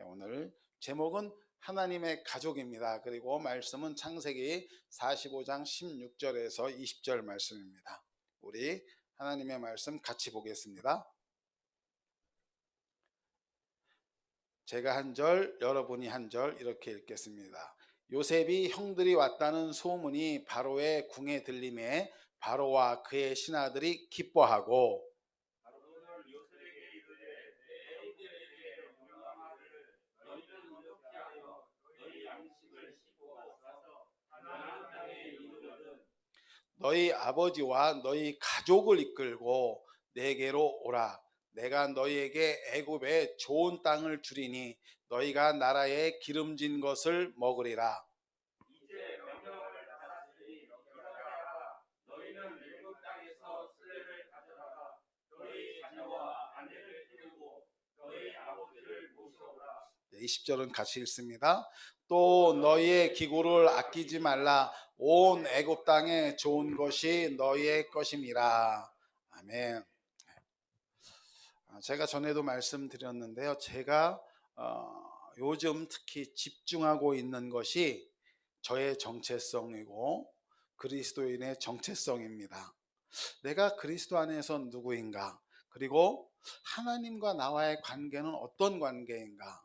오늘 제목은 하나님의 가족입니다. 그리고 말씀은 창세기 45장 16절에서 20절 말씀입니다. 우리 하나님의 말씀 같이 보겠습니다. 제가 한 절, 여러분이 한 절 이렇게 읽겠습니다. 요셉이 형들이 왔다는 소문이 바로의 궁에 들림에 바로와 그의 신하들이 기뻐하고 너희 아버지와 너희 가족을 이끌고 내게로 오라. 내가 너희에게 애굽의 좋은 땅을 주리니 너희가 나라에 기름진 것을 먹으리라. 네, 20절은 같이 읽습니다. 또 너희의 기구를 아끼지 말라. 온 애굽 땅에 좋은 것이 너희의 것임이라. 아멘. 제가 전에도 말씀드렸는데요. 제가 요즘 특히 집중하고 있는 것이 저의 정체성이고 그리스도인의 정체성입니다. 내가 그리스도 안에서 누구인가? 그리고 하나님과 나와의 관계는 어떤 관계인가?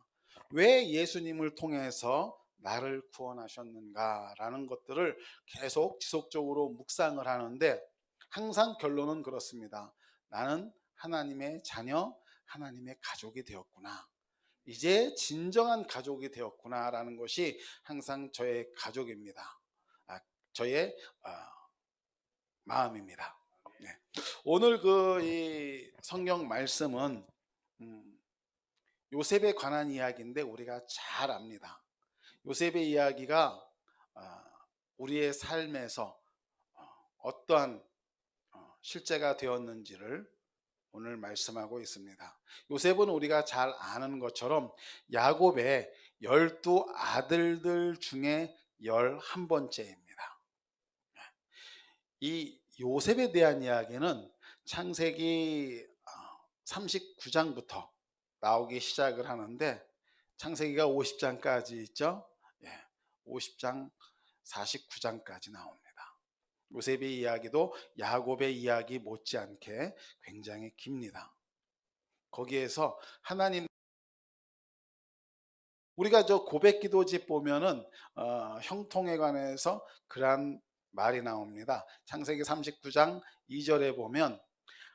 왜 예수님을 통해서 나를 구원하셨는가? 라는 것들을 계속 지속적으로 묵상을 하는데 항상 결론은 그렇습니다. 나는 하나님의 자녀, 하나님의 가족이 되었구나. 이제 진정한 가족이 되었구나 라는 것이 항상 저의 가족입니다. 저의 마음입니다. 네. 오늘 이 성경 말씀은 요셉에 관한 이야기인데 우리가 잘 압니다. 요셉의 이야기가 우리의 삶에서 어떠한 실제가 되었는지를 오늘 말씀하고 있습니다. 요셉은 우리가 잘 아는 것처럼 야곱의 12아들들 중에 11번째입니다. 이 요셉에 대한 이야기는 창세기 39장부터 나오기 시작을 하는데 창세기가 50장까지 있죠. 50장 49장까지 나옵니다. 요셉의 이야기도 야곱의 이야기 못지않게 굉장히 깁니다. 거기에서 하나님, 우리가 저 고백기도집 보면은 형통에 관해서 그러한 말이 나옵니다. 창세기 39장 2절에 보면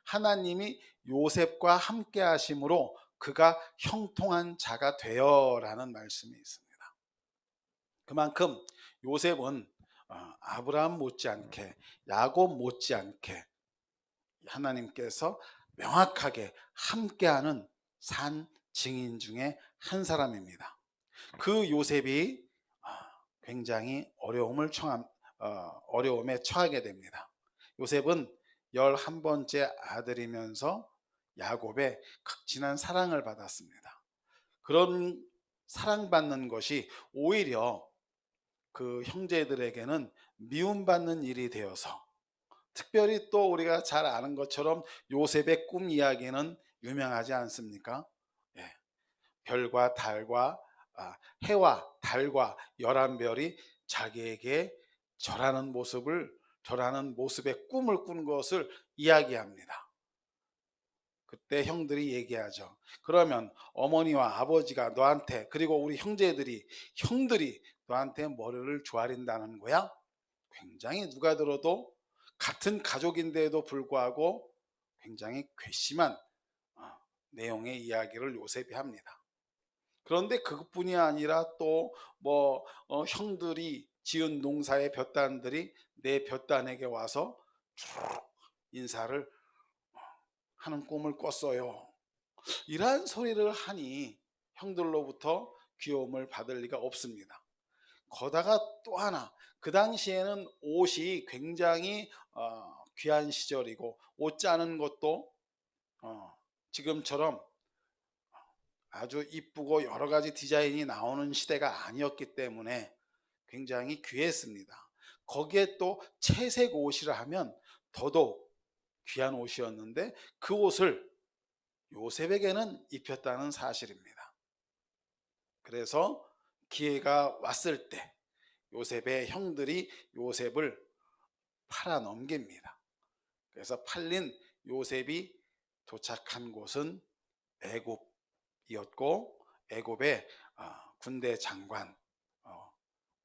하나님이 요셉과 함께 하심으로 그가 형통한 자가 되어라는 말씀이 있습니다. 그만큼 요셉은 아브라함 못지않게 야곱 못지않게 하나님께서 명확하게 함께하는 산 증인 중에 한 사람입니다. 그 요셉이 굉장히 어려움에 처하게 됩니다. 요셉은 11번째 아들이면서 야곱의 극진한 사랑을 받았습니다. 그런 사랑받는 것이 오히려 그 형제들에게는 미움받는 일이 되어서, 특별히 또 우리가 잘 아는 것처럼 요셉의 꿈 이야기는 유명하지 않습니까? 예, 별과 달과 해와 달과 11별이 자기에게 절하는 모습의 꿈을 꾼 것을 이야기합니다. 그때 형들이 얘기하죠. 그러면 어머니와 아버지가 너한테, 그리고 우리 형들이 너한테 뭐를 조아린다는 거야? 굉장히 누가 들어도 같은 가족인데도 불구하고 굉장히 괘씸한 내용의 이야기를 요셉이 합니다. 그런데 그것뿐이 아니라 또 형들이 지은 농사의 볕단들이 내 볕단에게 와서 쭉 인사를 하는 꿈을 꿨어요. 이러한 소리를 하니 형들로부터 귀여움을 받을 리가 없습니다. 거다가 또 하나, 그 당시에는 옷이 굉장히 귀한 시절이고 옷 짜는 것도 지금처럼 아주 이쁘고 여러 가지 디자인이 나오는 시대가 아니었기 때문에 굉장히 귀했습니다. 거기에 또 채색 옷이라 하면 더더욱 귀한 옷이었는데 그 옷을 요셉에게는 입혔다는 사실입니다. 그래서 기회가 왔을 때 요셉의 형들이 요셉을 팔아 넘깁니다. 그래서 팔린 요셉이 도착한 곳은 애굽이었고, 애굽의 군대 장관,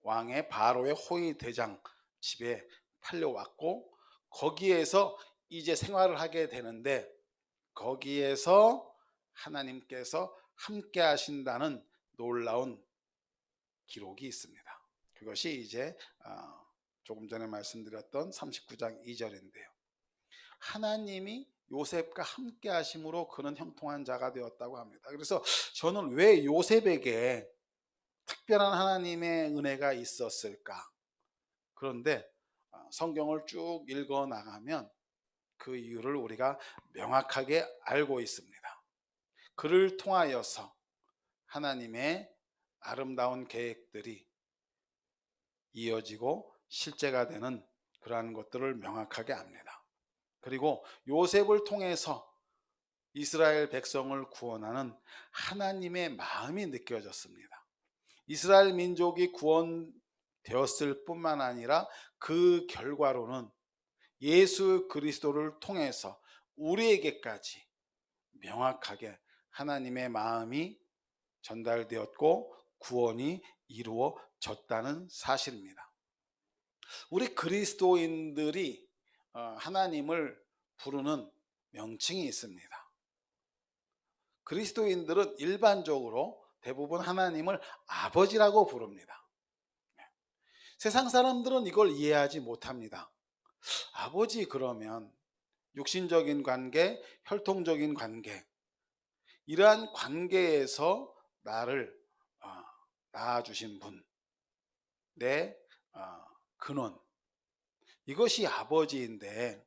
왕의 바로의 호위 대장 집에 팔려왔고, 거기에서 이제 생활을 하게 되는데, 거기에서 하나님께서 함께 하신다는 놀라운 기록이 있습니다. 그것이 이제 조금 전에 말씀드렸던 39장 2절인데요. 하나님이 요셉과 함께 하심으로 그는 형통한 자가 되었다고 합니다. 그래서 저는 왜 요셉에게 특별한 하나님의 은혜가 있었을까? 그런데 성경을 쭉 읽어 나가면 그 이유를 우리가 명확하게 알고 있습니다. 그를 통하여서 하나님의 아름다운 계획들이 이어지고 실제가 되는 그러한 것들을 명확하게 압니다. 그리고 요셉을 통해서 이스라엘 백성을 구원하는 하나님의 마음이 느껴졌습니다. 이스라엘 민족이 구원되었을 뿐만 아니라 그 결과로는 예수 그리스도를 통해서 우리에게까지 명확하게 하나님의 마음이 전달되었고 구원이 이루어졌다는 사실입니다. 우리 그리스도인들이 하나님을 부르는 명칭이 있습니다. 그리스도인들은 일반적으로 대부분 하나님을 아버지라고 부릅니다. 세상 사람들은 이걸 이해하지 못합니다. 아버지 그러면 육신적인 관계, 혈통적인 관계, 이러한 관계에서 나를 낳아주신 분, 내 근원, 이것이 아버지인데,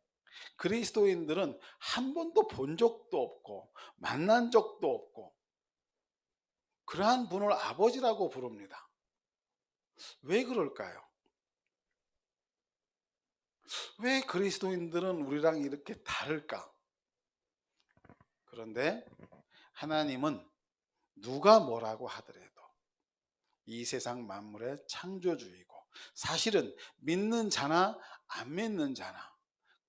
그리스도인들은 한 번도 본 적도 없고 만난 적도 없고 그러한 분을 아버지라고 부릅니다. 왜 그럴까요? 왜 그리스도인들은 우리랑 이렇게 다를까? 그런데 하나님은 누가 뭐라고 하더라도 이 세상 만물의 창조주이고, 사실은 믿는 자나 안 믿는 자나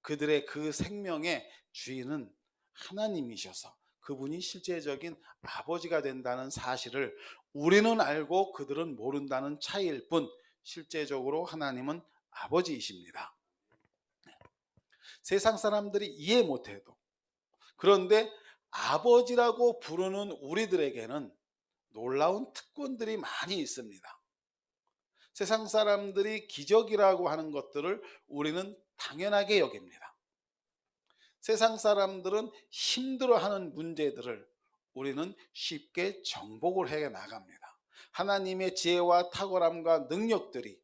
그들의 그 생명의 주인은 하나님이셔서 그분이 실제적인 아버지가 된다는 사실을 우리는 알고 그들은 모른다는 차이일 뿐, 실제적으로 하나님은 아버지이십니다. 세상 사람들이 이해 못해도, 그런데 아버지라고 부르는 우리들에게는 놀라운 특권들이 많이 있습니다. 세상 사람들이 기적이라고 하는 것들을 우리는 당연하게 여깁니다. 세상 사람들은 힘들어하는 문제들을 우리는 쉽게 정복을 해 나갑니다. 하나님의 지혜와 탁월함과 능력들이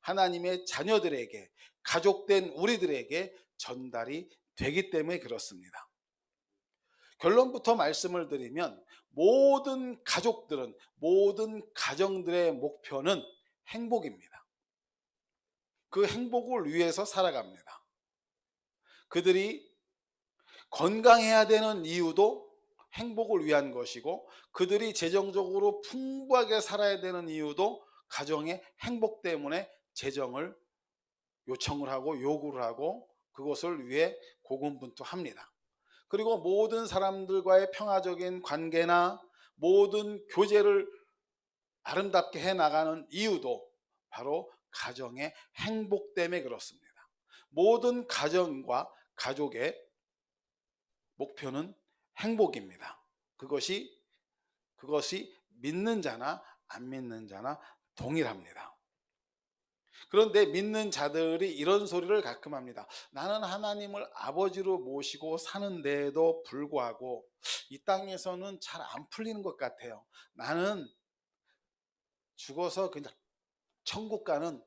하나님의 자녀들에게, 가족된 우리들에게 전달이 되기 때문에 그렇습니다. 결론부터 말씀을 드리면 모든 가족들은, 모든 가정들의 목표는 행복입니다. 그 행복을 위해서 살아갑니다. 그들이 건강해야 되는 이유도 행복을 위한 것이고, 그들이 재정적으로 풍부하게 살아야 되는 이유도 가정의 행복 때문에 재정을 요청을 하고 요구를 하고 그것을 위해 고군분투합니다. 그리고 모든 사람들과의 평화적인 관계나 모든 교제를 아름답게 해나가는 이유도 바로 가정의 행복 때문에 그렇습니다. 모든 가정과 가족의 목표는 행복입니다. 그것이 믿는 자나 안 믿는 자나 동일합니다. 그런데 믿는 자들이 이런 소리를 가끔 합니다. 나는 하나님을 아버지로 모시고 사는데도 불구하고 이 땅에서는 잘 안 풀리는 것 같아요. 나는 죽어서 그냥 천국 가는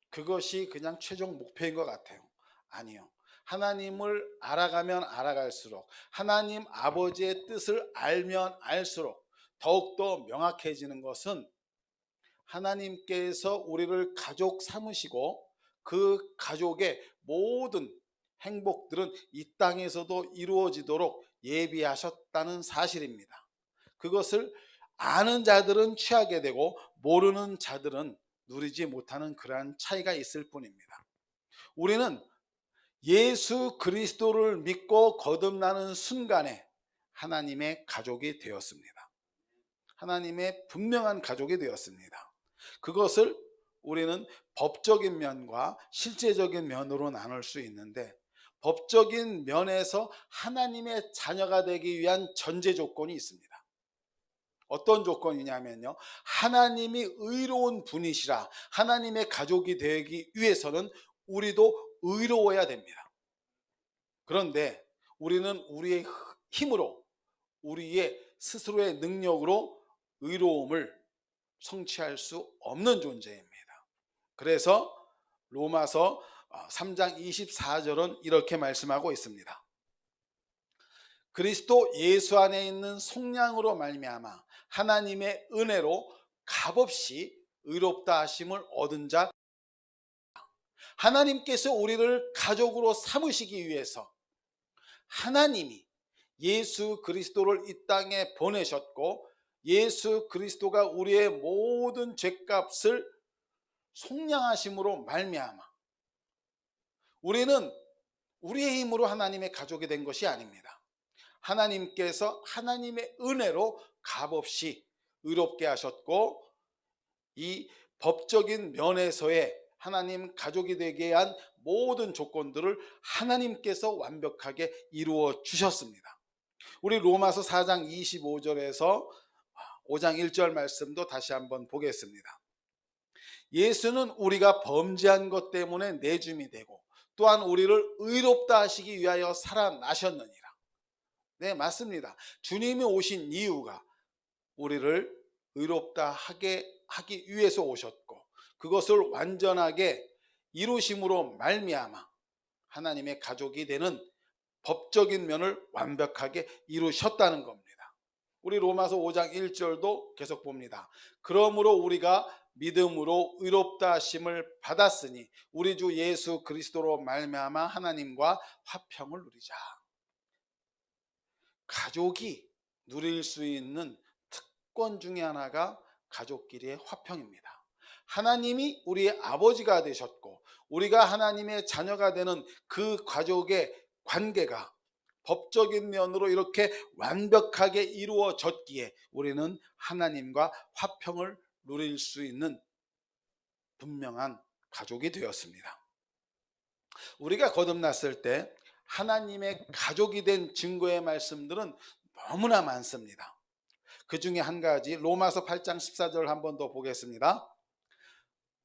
그것이 그냥 최종 목표인 것 같아요. 아니요. 하나님을 알아가면 알아갈수록, 하나님 아버지의 뜻을 알면 알수록 더욱더 명확해지는 것은, 하나님께서 우리를 가족 삼으시고 그 가족의 모든 행복들은 이 땅에서도 이루어지도록 예비하셨다는 사실입니다. 그것을 아는 자들은 취하게 되고 모르는 자들은 누리지 못하는 그러한 차이가 있을 뿐입니다. 우리는 예수 그리스도를 믿고 거듭나는 순간에 하나님의 가족이 되었습니다. 하나님의 분명한 가족이 되었습니다. 그것을 우리는 법적인 면과 실제적인 면으로 나눌 수 있는데, 법적인 면에서 하나님의 자녀가 되기 위한 전제 조건이 있습니다. 어떤 조건이냐면요, 하나님이 의로운 분이시라 하나님의 가족이 되기 위해서는 우리도 의로워야 됩니다. 그런데 우리는 우리의 힘으로, 우리의 스스로의 능력으로 의로움을 성취할 수 없는 존재입니다. 그래서 로마서 3장 24절은 이렇게 말씀하고 있습니다. 그리스도 예수 안에 있는 속량으로 말미암아 하나님의 은혜로 값없이 의롭다 하심을 얻은 자, 하나님께서 우리를 가족으로 삼으시기 위해서 하나님이 예수 그리스도를 이 땅에 보내셨고, 예수 그리스도가 우리의 모든 죄값을 속량하심으로 말미암아 우리는 우리의 힘으로 하나님의 가족이 된 것이 아닙니다. 하나님께서 하나님의 은혜로 값없이 의롭게 하셨고, 이 법적인 면에서의 하나님 가족이 되게 한 모든 조건들을 하나님께서 완벽하게 이루어 주셨습니다. 우리 로마서 4장 25절에서 5장 1절 말씀도 다시 한번 보겠습니다. 예수는 우리가 범죄한 것 때문에 내줌이 되고 또한 우리를 의롭다 하시기 위하여 살아나셨느니라. 네, 맞습니다. 주님이 오신 이유가 우리를 의롭다 하기 위해서 오셨고, 그것을 완전하게 이루심으로 말미암아 하나님의 가족이 되는 법적인 면을 완벽하게 이루셨다는 겁니다. 우리 로마서 5장 1절도 계속 봅니다. 그러므로 우리가 믿음으로 의롭다 하심을 받았으니 우리 주 예수 그리스도로 말미암아 하나님과 화평을 누리자. 가족이 누릴 수 있는 특권 중에 하나가 가족끼리의 화평입니다. 하나님이 우리의 아버지가 되셨고 우리가 하나님의 자녀가 되는 그 가족의 관계가 법적인 면으로 이렇게 완벽하게 이루어졌기에 우리는 하나님과 화평을 누릴 수 있는 분명한 가족이 되었습니다. 우리가 거듭났을 때 하나님의 가족이 된 증거의 말씀들은 너무나 많습니다. 그 중에 한 가지 로마서 8장 14절 한 번 더 보겠습니다.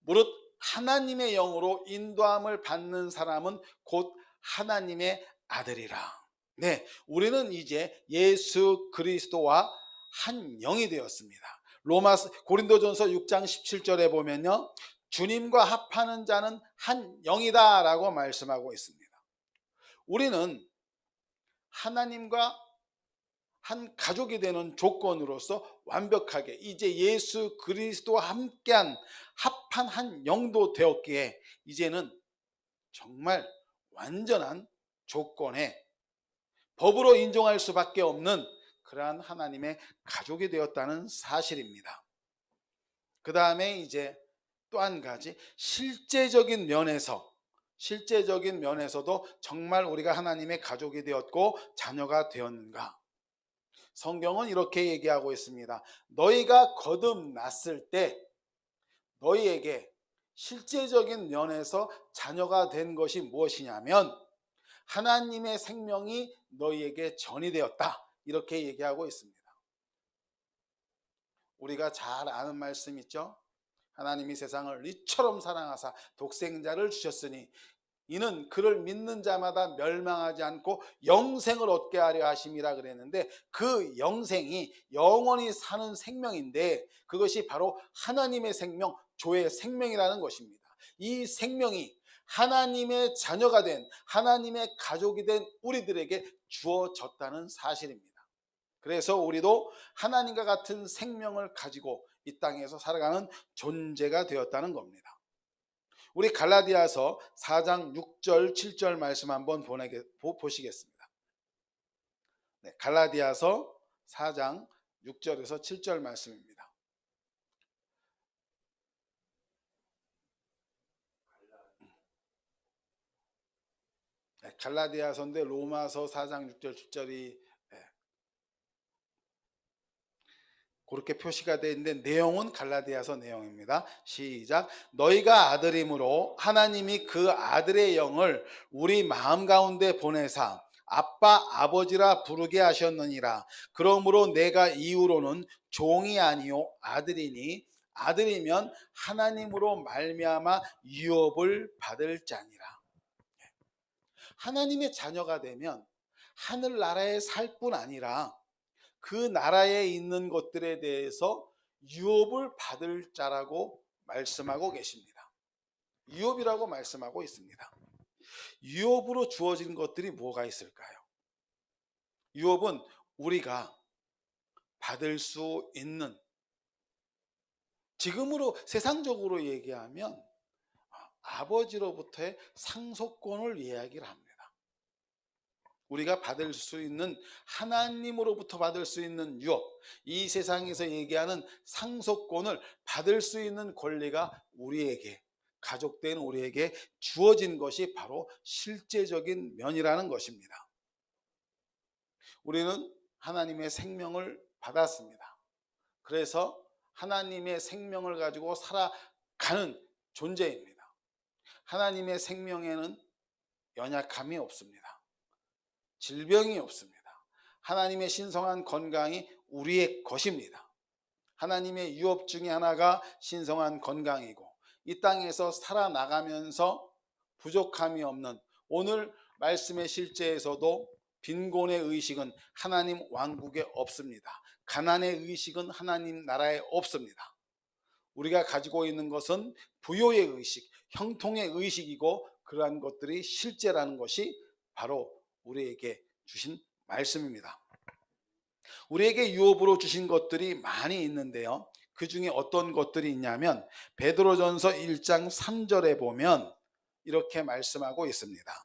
무릇 하나님의 영으로 인도함을 받는 사람은 곧 하나님의 아들이라. 네, 우리는 이제 예수 그리스도와 한 영이 되었습니다. 고린도전서 6장 17절에 보면요, 주님과 합하는 자는 한 영이다 라고 말씀하고 있습니다. 우리는 하나님과 한 가족이 되는 조건으로서 완벽하게 이제 예수 그리스도와 함께한 합한 한 영도 되었기에 이제는 정말 완전한 조건에 법으로 인정할 수밖에 없는 그러한 하나님의 가족이 되었다는 사실입니다. 그 다음에 이제 또 한 가지 실제적인 면에서도 정말 우리가 하나님의 가족이 되었고 자녀가 되었는가? 성경은 이렇게 얘기하고 있습니다. 너희가 거듭났을 때 너희에게 실제적인 면에서 자녀가 된 것이 무엇이냐면 하나님의 생명이 너희에게 전이되었다. 이렇게 얘기하고 있습니다. 우리가 잘 아는 말씀 있죠? 하나님이 세상을 이처럼 사랑하사 독생자를 주셨으니 이는 그를 믿는 자마다 멸망하지 않고 영생을 얻게 하려 하심이라 그랬는데, 그 영생이 영원히 사는 생명인데 그것이 바로 하나님의 생명, 조의 생명이라는 것입니다. 이 생명이 하나님의 자녀가 된, 하나님의 가족이 된 우리들에게 주어졌다는 사실입니다. 그래서 우리도 하나님과 같은 생명을 가지고 이 땅에서 살아가는 존재가 되었다는 겁니다. 우리 갈라디아서 4장 6절 7절 말씀 한번 보시겠습니다. 네, 갈라디아서 4장 6절에서 7절 말씀입니다. 갈라디아서인데 로마서 4장 6절 7절이 그렇게 표시가 되어 있는데 내용은 갈라디아서 내용입니다. 시작. 너희가 아들임으로 하나님이 그 아들의 영을 우리 마음 가운데 보내사 아빠 아버지라 부르게 하셨느니라. 그러므로 내가 이후로는 종이 아니요 아들이니 아들이면 하나님으로 말미암아 유업을 받을 자니라. 하나님의 자녀가 되면 하늘나라에 살 뿐 아니라 그 나라에 있는 것들에 대해서 유업을 받을 자라고 말씀하고 계십니다. 유업이라고 말씀하고 있습니다. 유업으로 주어진 것들이 뭐가 있을까요? 유업은 우리가 받을 수 있는, 지금으로 세상적으로 얘기하면 아버지로부터의 상속권을 이야기를 합니다. 우리가 받을 수 있는, 하나님으로부터 받을 수 있는 유업, 이 세상에서 얘기하는 상속권을 받을 수 있는 권리가 우리에게, 가족된 우리에게 주어진 것이 바로 실제적인 면이라는 것입니다. 우리는 하나님의 생명을 받았습니다. 그래서 하나님의 생명을 가지고 살아가는 존재입니다. 하나님의 생명에는 연약함이 없습니다. 질병이 없습니다. 하나님의 신성한 건강이 우리의 것입니다. 하나님의 유업 중에 하나가 신성한 건강이고, 이 땅에서 살아나가면서 부족함이 없는, 오늘 말씀의 실제에서도 빈곤의 의식은 하나님 왕국에 없습니다. 가난의 의식은 하나님 나라에 없습니다. 우리가 가지고 있는 것은 부요의 의식, 형통의 의식이고, 그러한 것들이 실제라는 것이 바로 우리에게 주신 말씀입니다. 우리에게 유업으로 주신 것들이 많이 있는데요, 그 중에 어떤 것들이 있냐면 베드로전서 1장 3절에 보면 이렇게 말씀하고 있습니다.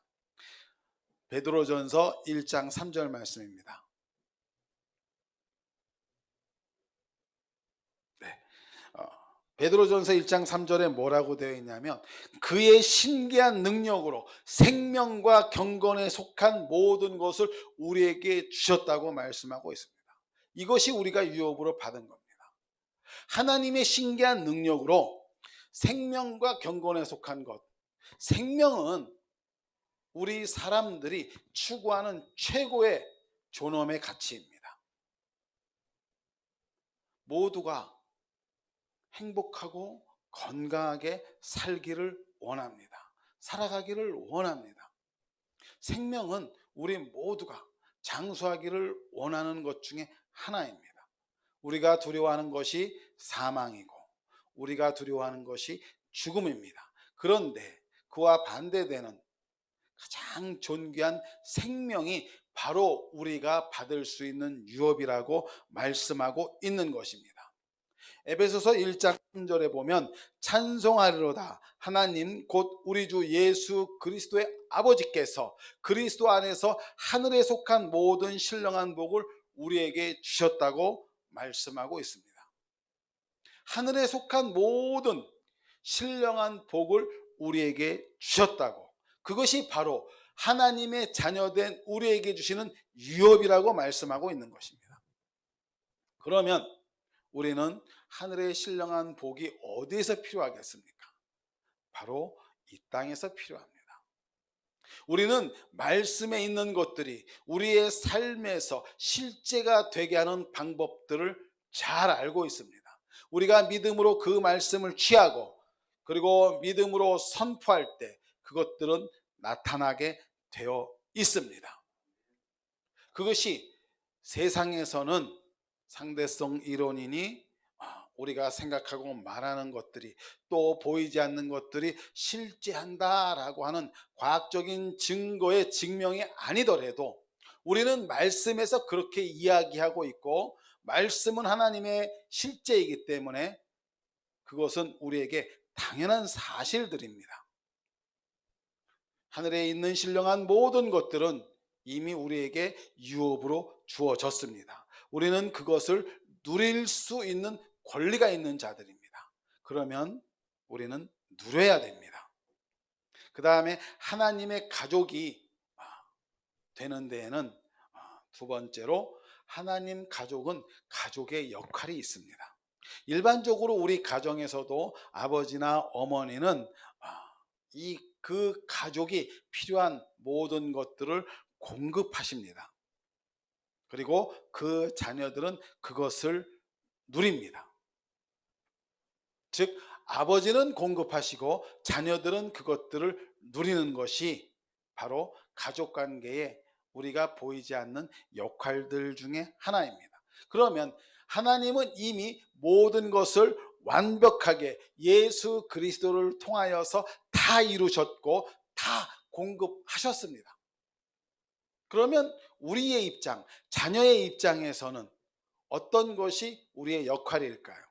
베드로전서 1장 3절 말씀입니다. 베드로전서 1장 3절에 뭐라고 되어 있냐면 그의 신기한 능력으로 생명과 경건에 속한 모든 것을 우리에게 주셨다고 말씀하고 있습니다. 이것이 우리가 유업으로 받은 겁니다. 하나님의 신기한 능력으로 생명과 경건에 속한 것. 생명은 우리 사람들이 추구하는 최고의 존엄의 가치입니다. 모두가 행복하고 건강하게 살기를 원합니다. 살아가기를 원합니다. 생명은 우리 모두가 장수하기를 원하는 것 중에 하나입니다. 우리가 두려워하는 것이 사망이고 우리가 두려워하는 것이 죽음입니다. 그런데 그와 반대되는 가장 존귀한 생명이 바로 우리가 받을 수 있는 유업이라고 말씀하고 있는 것입니다. 에베소서 1장 3절에 보면 찬송하리로다 하나님 곧 우리 주 예수 그리스도의 아버지께서 그리스도 안에서 하늘에 속한 모든 신령한 복을 우리에게 주셨다고 말씀하고 있습니다. 하늘에 속한 모든 신령한 복을 우리에게 주셨다고, 그것이 바로 하나님의 자녀된 우리에게 주시는 유업이라고 말씀하고 있는 것입니다. 그러면 우리는 하늘의 신령한 복이 어디에서 필요하겠습니까? 바로 이 땅에서 필요합니다. 우리는 말씀에 있는 것들이 우리의 삶에서 실제가 되게 하는 방법들을 잘 알고 있습니다. 우리가 믿음으로 그 말씀을 취하고 그리고 믿음으로 선포할 때 그것들은 나타나게 되어 있습니다. 그것이 세상에서는 상대성 이론이니 우리가 생각하고 말하는 것들이 또 보이지 않는 것들이 실제한다라고 하는 과학적인 증거의 증명이 아니더라도 우리는 말씀에서 그렇게 이야기하고 있고 말씀은 하나님의 실제이기 때문에 그것은 우리에게 당연한 사실들입니다. 하늘에 있는 신령한 모든 것들은 이미 우리에게 유업으로 주어졌습니다. 우리는 그것을 누릴 수 있는 권리가 있는 자들입니다. 그러면 우리는 누려야 됩니다. 그 다음에 하나님의 가족이 되는 데에는 두 번째로 하나님 가족은 가족의 역할이 있습니다. 일반적으로 우리 가정에서도 아버지나 어머니는 그 가족이 필요한 모든 것들을 공급하십니다. 그리고 그 자녀들은 그것을 누립니다. 즉 아버지는 공급하시고 자녀들은 그것들을 누리는 것이 바로 가족관계에 우리가 보이지 않는 역할들 중에 하나입니다. 그러면 하나님은 이미 모든 것을 완벽하게 예수 그리스도를 통하여서 다 이루셨고 다 공급하셨습니다. 그러면 우리의 입장, 자녀의 입장에서는 어떤 것이 우리의 역할일까요?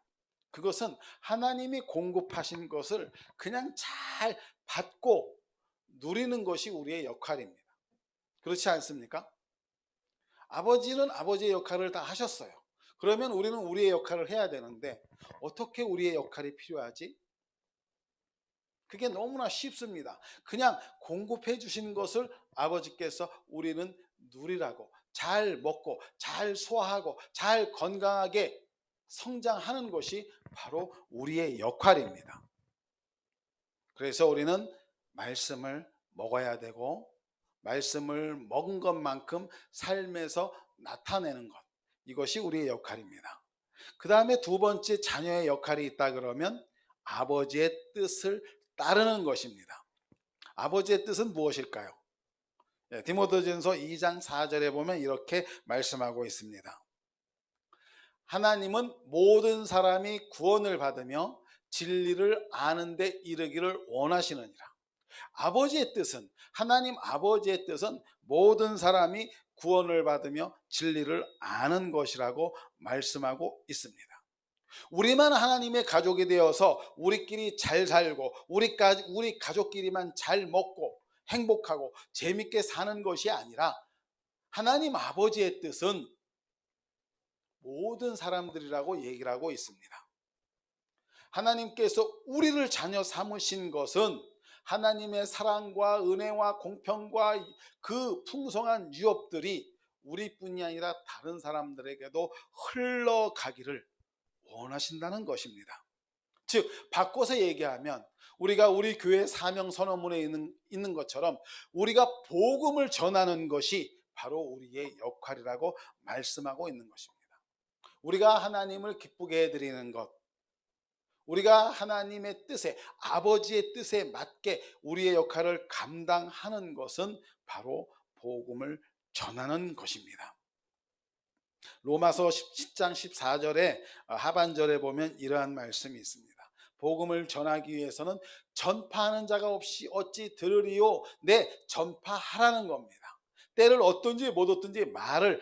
그것은 하나님이 공급하신 것을 그냥 잘 받고 누리는 것이 우리의 역할입니다. 그렇지 않습니까? 아버지는 아버지의 역할을 다 하셨어요. 그러면 우리는 우리의 역할을 해야 되는데 어떻게 우리의 역할이 필요하지? 그게 너무나 쉽습니다. 그냥 공급해 주신 것을 아버지께서 우리는 누리라고, 잘 먹고 잘 소화하고 잘 건강하게 성장하는 것이 바로 우리의 역할입니다. 그래서 우리는 말씀을 먹어야 되고 말씀을 먹은 것만큼 삶에서 나타내는 것, 이것이 우리의 역할입니다. 그 다음에 두 번째 자녀의 역할이 있다 그러면 아버지의 뜻을 따르는 것입니다. 아버지의 뜻은 무엇일까요? 디모데전서 2장 4절에 보면 이렇게 말씀하고 있습니다. 하나님은 모든 사람이 구원을 받으며 진리를 아는 데 이르기를 원하시느니라. 아버지의 뜻은, 하나님 아버지의 뜻은 모든 사람이 구원을 받으며 진리를 아는 것이라고 말씀하고 있습니다. 우리만 하나님의 가족이 되어서 우리끼리 잘 살고 우리 가족끼리만 잘 먹고 행복하고 재밌게 사는 것이 아니라 하나님 아버지의 뜻은 모든 사람들이라고 얘기를 하고 있습니다. 하나님께서 우리를 자녀 삼으신 것은 하나님의 사랑과 은혜와 공평과 그 풍성한 유업들이 우리뿐이 아니라 다른 사람들에게도 흘러가기를 원하신다는 것입니다. 즉 바꿔서 얘기하면 우리가 우리 교회 사명 선언문에 있는 것처럼 우리가 복음을 전하는 것이 바로 우리의 역할이라고 말씀하고 있는 것입니다. 우리가 하나님을 기쁘게 해드리는 것, 우리가 하나님의 뜻에, 아버지의 뜻에 맞게 우리의 역할을 감당하는 것은 바로 복음을 전하는 것입니다. 로마서 10장 14절에 하반절에 보면 이러한 말씀이 있습니다. 복음을 전하기 위해서는 전파하는 자가 없이 어찌 들으리요? 네, 전파하라는 겁니다. 때를 얻든지 못 얻든지 말을,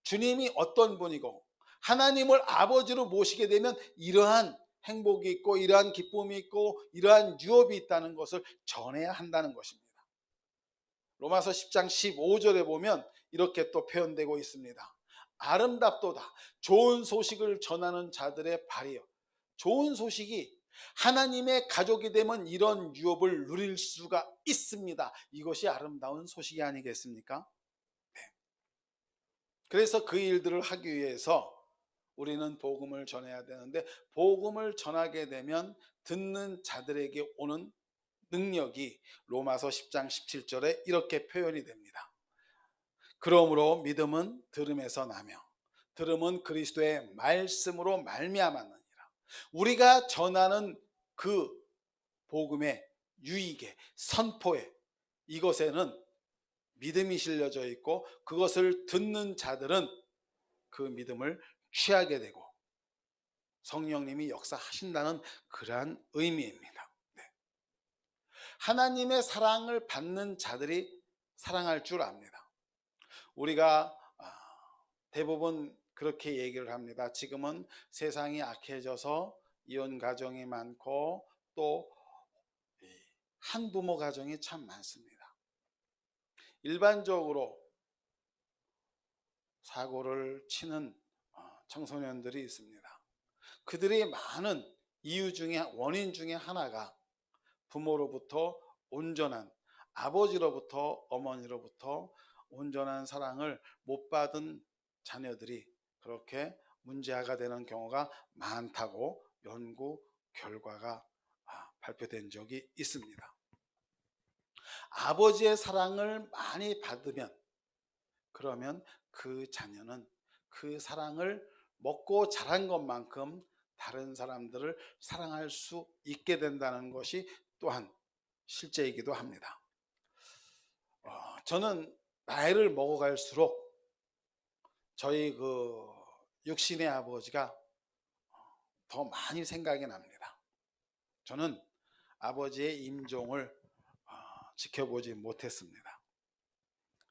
주님이 어떤 분이고 하나님을 아버지로 모시게 되면 이러한 행복이 있고 이러한 기쁨이 있고 이러한 유업이 있다는 것을 전해야 한다는 것입니다. 로마서 10장 15절에 보면 이렇게 또 표현되고 있습니다. 아름답도다. 좋은 소식을 전하는 자들의 발이요. 좋은 소식이 하나님의 가족이 되면 이런 유업을 누릴 수가 있습니다. 이것이 아름다운 소식이 아니겠습니까? 네. 그래서 그 일들을 하기 위해서 우리는 복음을 전해야 되는데 복음을 전하게 되면 듣는 자들에게 오는 능력이 로마서 10장 17절에 이렇게 표현이 됩니다. 그러므로 믿음은 들음에서 나며 들음은 그리스도의 말씀으로 말미암았느니라. 우리가 전하는 그 복음의 유익에, 선포에, 이것에는 믿음이 실려져 있고 그것을 듣는 자들은 그 믿음을 취하게 되고 성령님이 역사하신다는 그러한 의미입니다. 네. 하나님의 사랑을 받는 자들이 사랑할 줄 압니다. 우리가 대부분 그렇게 얘기를 합니다. 지금은 세상이 악해져서 이혼 가정이 많고 또 한부모 가정이 참 많습니다. 일반적으로 사고를 치는 청소년들이 있습니다. 그들의 많은 이유 중에 원인 중에 하나가 부모로부터 온전한 아버지로부터 어머니로부터 온전한 사랑을 못 받은 자녀들이 그렇게 문제아가 되는 경우가 많다고 연구 결과가 발표된 적이 있습니다. 아버지의 사랑을 많이 받으면 그러면 그 자녀는 그 사랑을 먹고 자란 것만큼 다른 사람들을 사랑할 수 있게 된다는 것이 또한 실제이기도 합니다. 저는 나이를 먹어갈수록 저희 육신의 아버지가 더 많이 생각이 납니다. 저는 아버지의 임종을 지켜보지 못했습니다.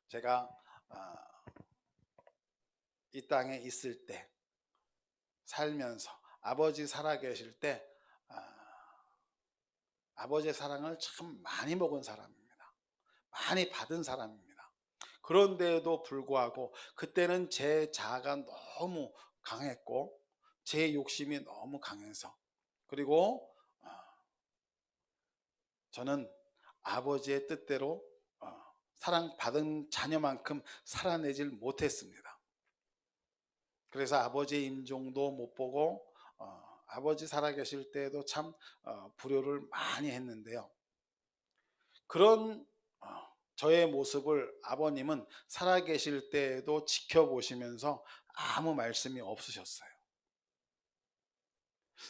제가 이 땅에 있을 때, 살면서 아버지 살아계실 때 아버지의 사랑을 참 많이 먹은 사람입니다. 많이 받은 사람입니다. 그런데도 불구하고 그때는 제 자아가 너무 강했고 제 욕심이 너무 강해서, 그리고 저는 아버지의 뜻대로 사랑받은 자녀만큼 살아내질 못했습니다. 그래서 아버지의 임종도 못 보고 아버지 살아계실 때에도 참 불효를 많이 했는데요. 그런 저의 모습을 아버님은 살아계실 때에도 지켜보시면서 아무 말씀이 없으셨어요.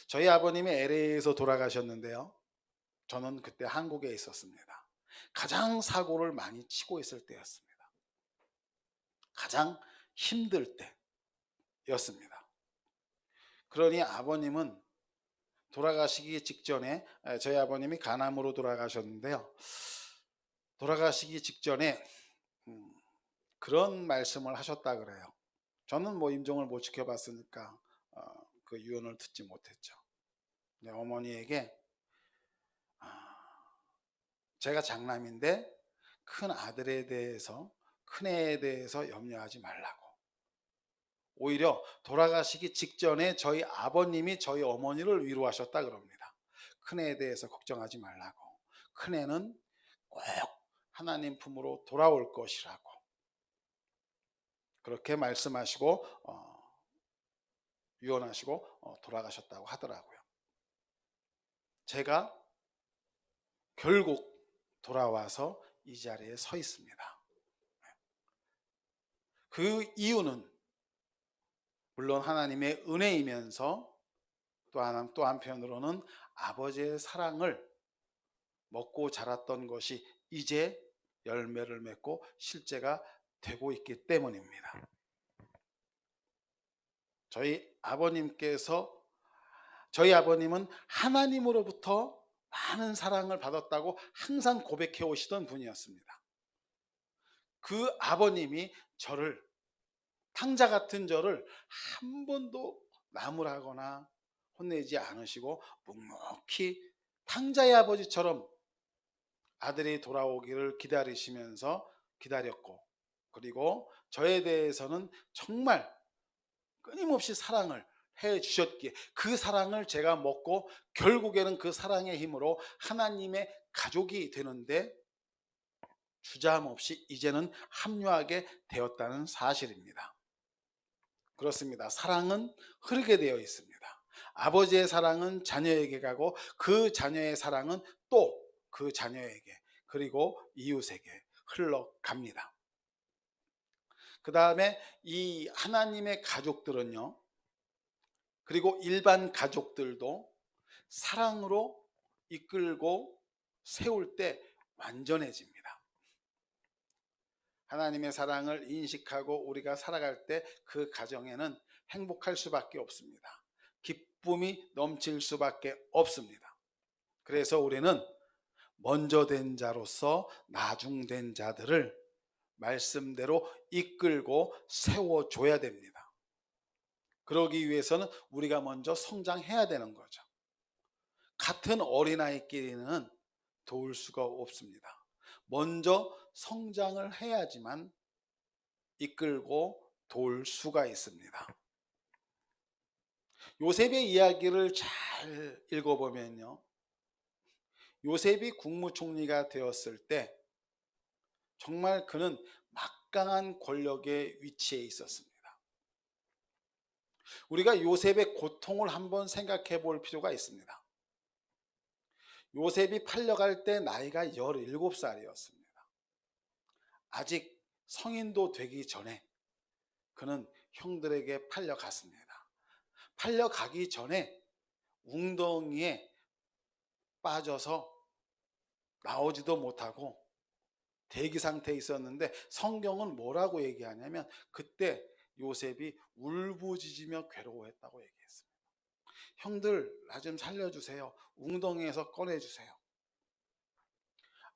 저희 아버님이 LA에서 돌아가셨는데요. 저는 그때 한국에 있었습니다. 가장 사고를 많이 치고 있을 때였습니다. 가장 힘들 때였습니다. 그러니 아버님은 돌아가시기 직전에, 저희 아버님이 간암으로 돌아가셨는데요. 돌아가시기 직전에 그런 말씀을 하셨다 그래요. 저는 뭐 임종을 못 지켜봤으니까 그 유언을 듣지 못했죠. 근데 어머니에게 제가 장남인데 큰 아들에 대해서, 큰 애에 대해서 염려하지 말라고. 오히려 돌아가시기 직전에 저희 아버님이 저희 어머니를 위로하셨다 그럽니다. 큰 애에 대해서 걱정하지 말라고. 큰 애는 꼭 하나님 품으로 돌아올 것이라고 그렇게 말씀하시고 유언하시고 돌아가셨다고 하더라고요. 제가 결국 돌아와서 이 자리에 서 있습니다. 그 이유는 물론 하나님의 은혜이면서 또 한편으로는 아버지의 사랑을 먹고 자랐던 것이 이제 열매를 맺고 실제가 되고 있기 때문입니다. 저희 아버님은 하나님으로부터 많은 사랑을 받았다고 항상 고백해 오시던 분이었습니다. 그 아버님이 탕자 같은 저를 한 번도 나무라거나 혼내지 않으시고 묵묵히 탕자의 아버지처럼 아들이 돌아오기를 기다렸고, 그리고 저에 대해서는 정말 끊임없이 사랑을 해 주셨기에 그 사랑을 제가 먹고 결국에는 그 사랑의 힘으로 하나님의 가족이 되는데 주저함없이 이제는 합류하게 되었다는 사실입니다. 그렇습니다. 사랑은 흐르게 되어 있습니다. 아버지의 사랑은 자녀에게 가고 그 자녀의 사랑은 또 그 자녀에게, 그리고 이웃에게 흘러갑니다. 그 다음에 이 하나님의 가족들은요, 그리고 일반 가족들도 사랑으로 이끌고 세울 때 완전해집니다. 하나님의 사랑을 인식하고 우리가 살아갈 때 그 가정에는 행복할 수밖에 없습니다. 기쁨이 넘칠 수밖에 없습니다. 그래서 우리는 먼저 된 자로서 나중된 자들을 말씀대로 이끌고 세워줘야 됩니다. 그러기 위해서는 우리가 먼저 성장해야 되는 거죠. 같은 어린아이끼리는 도울 수가 없습니다. 먼저 성장을 해야지만 이끌고 도울 수가 있습니다. 요셉의 이야기를 잘 읽어보면요, 요셉이 국무총리가 되었을 때 정말 그는 막강한 권력의 위치에 있었습니다. 우리가 요셉의 고통을 한번 생각해 볼 필요가 있습니다. 요셉이 팔려갈 때 나이가 17살이었습니다. 아직 성인도 되기 전에 그는 형들에게 팔려갔습니다. 팔려가기 전에 웅덩이에 빠져서 나오지도 못하고 대기 상태에 있었는데, 성경은 뭐라고 얘기하냐면 그때 요셉이 울부짖으며 괴로워했다고 얘기했습니다. 형들, 나 좀 살려주세요. 웅덩이에서 꺼내주세요.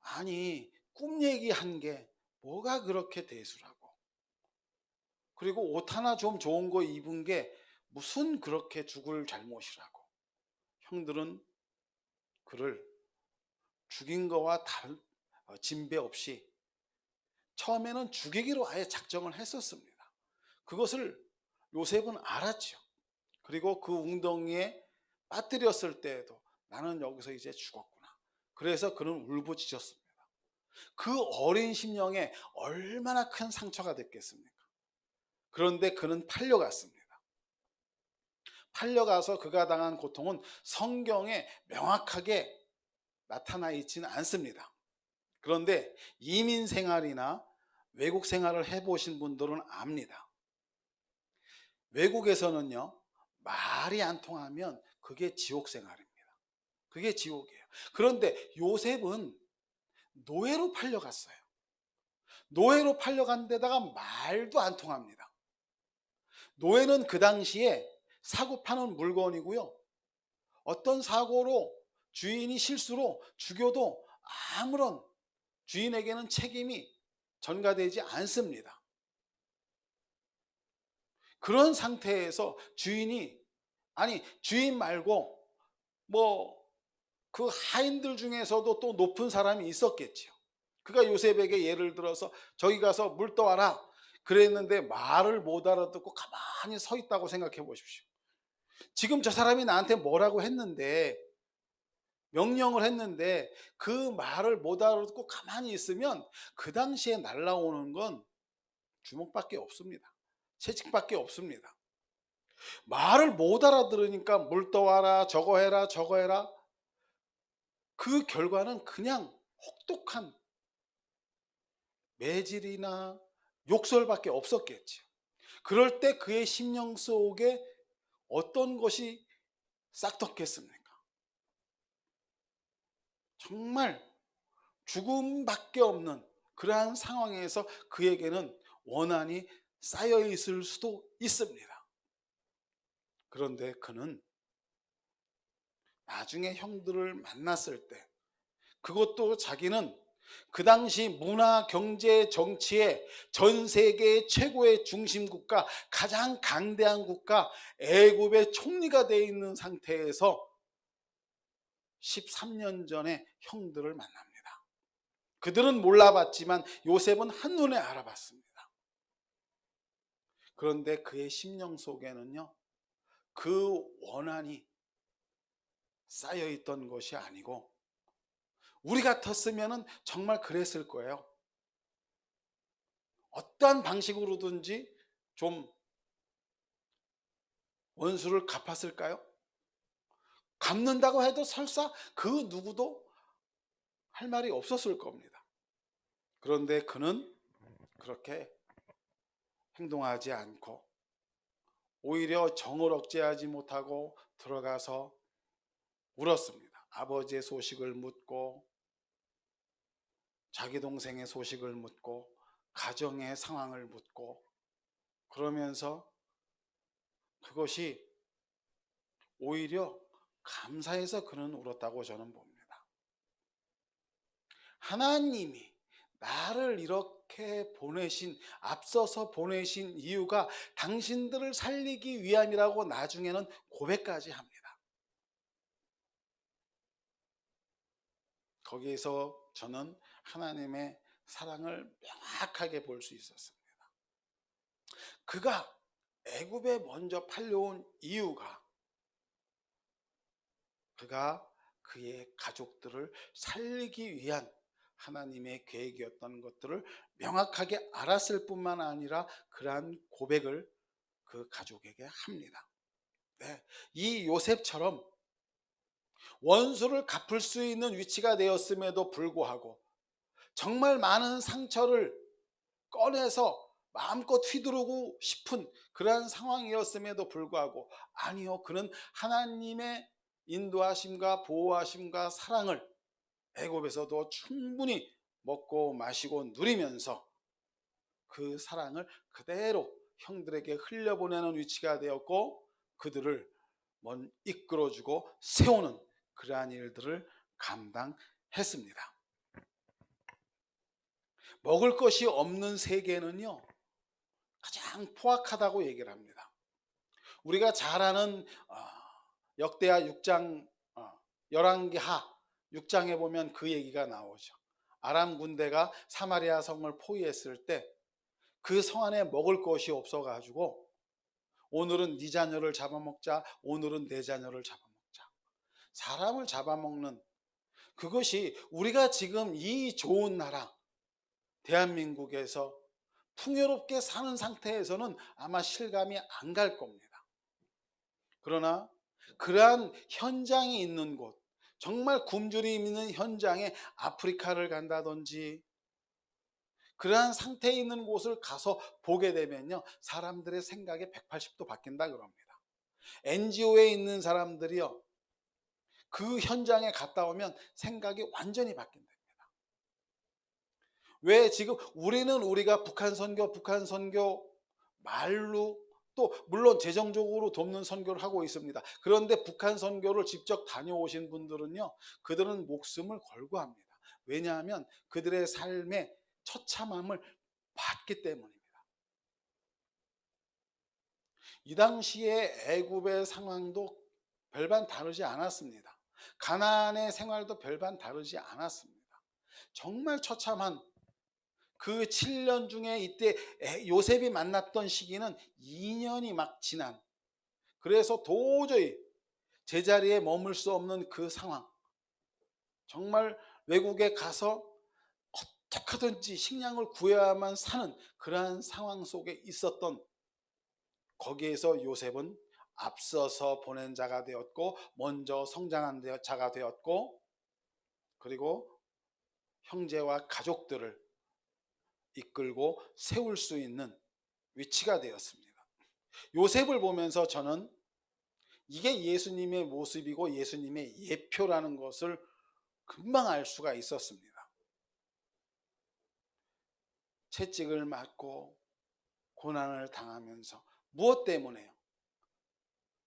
아니, 꿈 얘기한 게 뭐가 그렇게 대수라고. 그리고 옷 하나 좀 좋은 거 입은 게 무슨 그렇게 죽을 잘못이라고. 형들은 그를 죽인 거와 다른 진배 없이 처음에는 죽이기로 아예 작정을 했었습니다. 그것을 요셉은 알았죠. 그리고 그 웅덩이에 빠뜨렸을 때에도 나는 여기서 이제 죽었구나. 그래서 그는 울부짖었습니다. 그 어린 심령에 얼마나 큰 상처가 됐겠습니까? 그런데 그는 팔려갔습니다. 팔려가서 그가 당한 고통은 성경에 명확하게 나타나 있지는 않습니다. 그런데 이민 생활이나 외국 생활을 해보신 분들은 압니다. 외국에서는요, 말이 안 통하면 그게 지옥 생활입니다. 그게 지옥이에요. 그런데 요셉은 노예로 팔려갔어요. 노예로 팔려간 데다가 말도 안 통합니다. 노예는 그 당시에 사고 파는 물건이고요, 어떤 사고로 주인이 실수로 죽여도 아무런 주인에게는 책임이 전가되지 않습니다. 그런 상태에서 주인 말고 뭐 그 하인들 중에서도 또 높은 사람이 있었겠죠. 그가 요셉에게 예를 들어서 저기 가서 물 떠와라 그랬는데 말을 못 알아듣고 가만히 서 있다고 생각해 보십시오. 지금 저 사람이 나한테 뭐라고 했는데, 명령을 했는데 그 말을 못 알아듣고 가만히 있으면 그 당시에 날라오는 건 주먹밖에 없습니다. 채찍밖에 없습니다. 말을 못 알아들으니까 물 떠와라, 저거 해라, 저거 해라. 그 결과는 그냥 혹독한 매질이나 욕설밖에 없었겠죠. 그럴 때 그의 심령 속에 어떤 것이 싹텄겠습니까? 정말 죽음밖에 없는 그러한 상황에서 그에게는 원한이 쌓여 있을 수도 있습니다. 그런데 그는 나중에 형들을 만났을 때, 그것도 자기는 그 당시 문화, 경제, 정치의 전 세계 최고의 중심 국가, 가장 강대한 국가 애굽의 총리가 되어 있는 상태에서 13년 전에 형들을 만납니다. 그들은 몰라봤지만 요셉은 한눈에 알아봤습니다. 그런데 그의 심령 속에는요, 그 원한이 쌓여 있던 것이 아니고, 우리 같았으면 정말 그랬을 거예요. 어떠한 방식으로든지 좀 원수를 갚았을까요? 갚는다고 해도 설사 그 누구도 할 말이 없었을 겁니다. 그런데 그는 그렇게 행동하지 않고 오히려 정을 억제하지 못하고 들어가서 울었습니다. 아버지의 소식을 묻고 자기 동생의 소식을 묻고 가정의 상황을 묻고, 그러면서 그것이 오히려 감사해서 그는 울었다고 저는 봅니다. 하나님이 나를 이렇게 앞서서 보내신 이유가 당신들을 살리기 위함이라고 나중에는 고백까지 합니다. 거기에서 저는 하나님의 사랑을 명확하게 볼 수 있었습니다. 그가 애굽에 먼저 팔려온 이유가 그가 그의 가족들을 살리기 위한 하나님의 계획이었던 것들을 명확하게 알았을 뿐만 아니라 그러한 고백을 그 가족에게 합니다. 네, 이 요셉처럼 원수를 갚을 수 있는 위치가 되었음에도 불구하고 정말 많은 상처를 꺼내서 마음껏 휘두르고 싶은 그러한 상황이었음에도 불구하고 아니요, 그는 하나님의 인도하심과 보호하심과 사랑을 애굽에서도 충분히 먹고 마시고 누리면서 그 사랑을 그대로 형들에게 흘려보내는 위치가 되었고, 그들을 이끌어주고 세우는 그러한 일들을 감당했습니다. 먹을 것이 없는 세계는요, 가장 포악하다고 얘기를 합니다. 우리가 잘 아는 역대하 6장, 열왕기하 6장에 보면 그 얘기가 나오죠. 아람 군대가 사마리아 성을 포위했을 때 그 성 안에 먹을 것이 없어가지고 오늘은 네 자녀를 잡아먹자, 오늘은 내 자녀를 잡아먹자. 사람을 잡아먹는 그것이 우리가 지금 이 좋은 나라 대한민국에서 풍요롭게 사는 상태에서는 아마 실감이 안 갈 겁니다. 그러나 그러한 현장이 있는 곳, 정말 굶주림 있는 현장에 아프리카를 간다든지 그러한 상태에 있는 곳을 가서 보게 되면요, 사람들의 생각이 180도 바뀐다 그럽니다. NGO에 있는 사람들이요, 그 현장에 갔다 오면 생각이 완전히 바뀐답니다. 왜 지금 우리가 북한 선교 말로 또 물론 재정적으로 돕는 선교를 하고 있습니다. 그런데 북한 선교를 직접 다녀오신 분들은요, 그들은 목숨을 걸고 합니다. 왜냐하면 그들의 삶의 처참함을 봤기 때문입니다. 이 당시에 애굽의 상황도 별반 다르지 않았습니다. 가나안의 생활도 별반 다르지 않았습니다. 정말 처참한 그 7년 중에 이때 요셉이 만났던 시기는 2년이 막 지난, 그래서 도저히 제자리에 머물 수 없는 그 상황, 정말 외국에 가서 어떻게든지 식량을 구해야만 사는 그러한 상황 속에 있었던, 거기에서 요셉은 앞서서 보낸 자가 되었고 먼저 성장한 자가 되었고, 그리고 형제와 가족들을 이끌고 세울 수 있는 위치가 되었습니다. 요셉을 보면서 저는 이게 예수님의 모습이고 예수님의 예표라는 것을 금방 알 수가 있었습니다. 채찍을 맞고 고난을 당하면서 무엇 때문에요?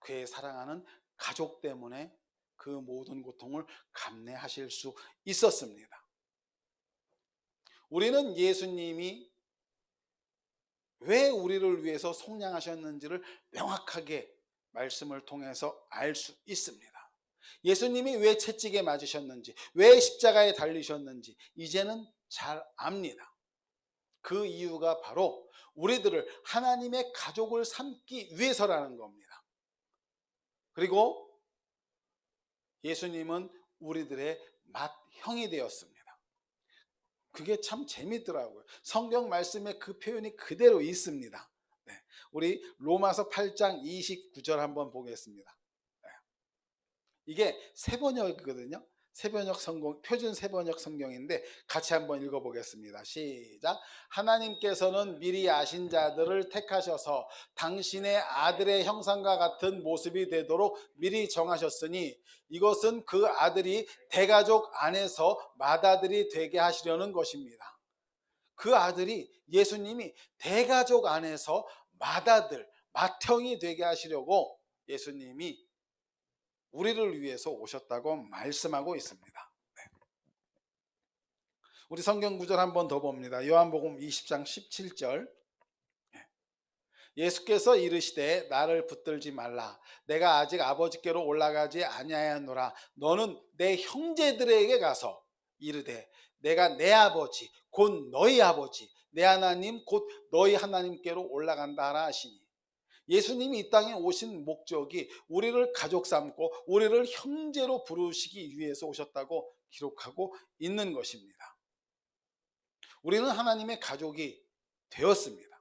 그의 사랑하는 가족 때문에 그 모든 고통을 감내하실 수 있었습니다. 우리는 예수님이 왜 우리를 위해서 속량하셨는지를 명확하게 말씀을 통해서 알 수 있습니다. 예수님이 왜 채찍에 맞으셨는지, 왜 십자가에 달리셨는지 이제는 잘 압니다. 그 이유가 바로 우리들을 하나님의 가족을 삼기 위해서라는 겁니다. 그리고 예수님은 우리들의 맏형이 되었습니다. 그게 참 재밌더라고요. 성경 말씀에 그 표현이 그대로 있습니다. 네. 우리 로마서 8장 29절 한번 보겠습니다. 네. 이게 세번역이거든요. 세번역 성경, 표준 세번역 성경인데 같이 한번 읽어보겠습니다. 시작. 하나님께서는 미리 아신 자들을 택하셔서 당신의 아들의 형상과 같은 모습이 되도록 미리 정하셨으니 이것은 그 아들이 대가족 안에서 맏아들이 되게 하시려는 것입니다. 그 아들이 예수님이 대가족 안에서 맏아들, 맏형이 되게 하시려고 예수님이 우리를 위해서 오셨다고 말씀하고 있습니다. 네. 우리 성경 구절 한 번 더 봅니다. 요한복음 20장 17절. 예수께서 이르시되 나를 붙들지 말라. 내가 아직 아버지께로 올라가지 아니하였노라. 너는 내 형제들에게 가서 이르되 내가 내 아버지 곧 너희 아버지 내 하나님 곧 너희 하나님께로 올라간다 하라 하시니. 예수님이 이 땅에 오신 목적이 우리를 가족 삼고 우리를 형제로 부르시기 위해서 오셨다고 기록하고 있는 것입니다. 우리는 하나님의 가족이 되었습니다.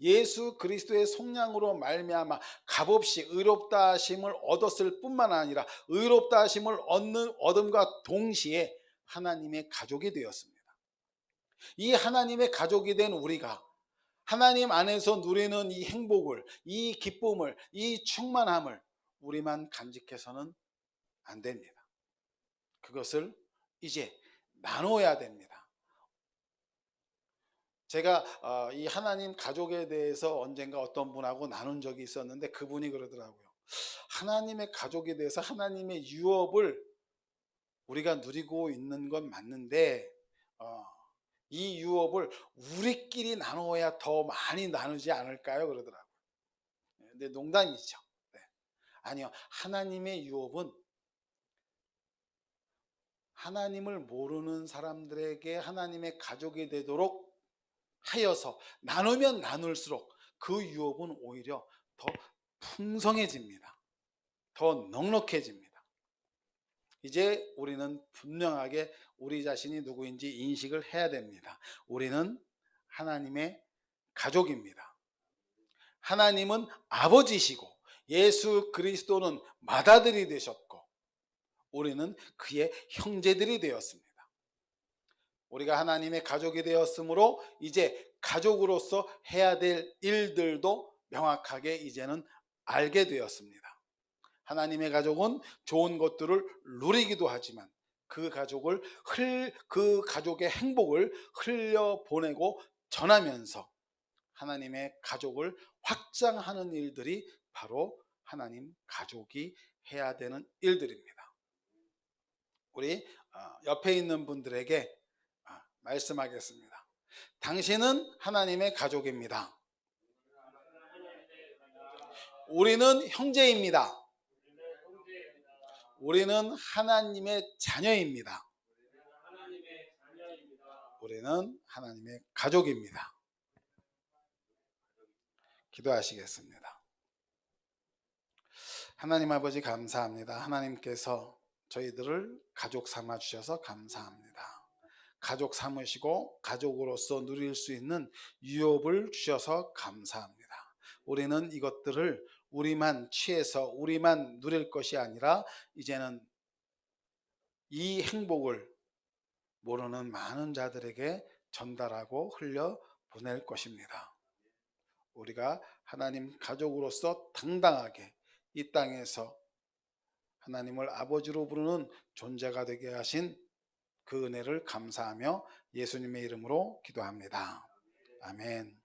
예수 그리스도의 속량으로 말미암아 값없이 의롭다 하심을 얻었을 뿐만 아니라 의롭다 하심을 얻음과 동시에 하나님의 가족이 되었습니다. 이 하나님의 가족이 된 우리가 하나님 안에서 누리는 이 행복을, 이 기쁨을, 이 충만함을 우리만 간직해서는 안 됩니다. 그것을 이제 나눠야 됩니다. 제가 이 하나님 가족에 대해서 언젠가 어떤 분하고 나눈 적이 있었는데 그분이 그러더라고요. 하나님의 가족에 대해서 하나님의 유업을 우리가 누리고 있는 건 맞는데 이 유업을 우리끼리 나눠야 더 많이 나누지 않을까요? 그러더라고요. 근데 농담이죠. 네. 아니요. 하나님의 유업은 하나님을 모르는 사람들에게 하나님의 가족이 되도록 하여서 나누면 나눌수록 그 유업은 오히려 더 풍성해집니다. 더 넉넉해집니다. 이제 우리는 분명하게 우리 자신이 누구인지 인식을 해야 됩니다. 우리는 하나님의 가족입니다. 하나님은 아버지시고 예수 그리스도는 맏아들이 되셨고 우리는 그의 형제들이 되었습니다. 우리가 하나님의 가족이 되었으므로 이제 가족으로서 해야 될 일들도 명확하게 이제는 알게 되었습니다. 하나님의 가족은 좋은 것들을 누리기도 하지만 그 가족의 행복을 흘려보내고 전하면서 하나님의 가족을 확장하는 일들이 바로 하나님 가족이 해야 되는 일들입니다. 우리 옆에 있는 분들에게 말씀하겠습니다. 당신은 하나님의 가족입니다. 우리는 형제입니다. 우리는 하나님의 자녀입니다. 우리는 하나님의 가족입니다. 기도하시겠습니다. 하나님 아버지 감사합니다. 하나님께서 저희들을 가족 삼아 주셔서 감사합니다. 가족 삼으시고 가족으로서 누릴 수 있는 유업을 주셔서 감사합니다. 우리는 이것들을 우리만 취해서 우리만 누릴 것이 아니라 이제는 이 행복을 모르는 많은 자들에게 전달하고 흘려보낼 것입니다. 우리가 하나님 가족으로서 당당하게 이 땅에서 하나님을 아버지로 부르는 존재가 되게 하신 그 은혜를 감사하며 예수님의 이름으로 기도합니다. 아멘.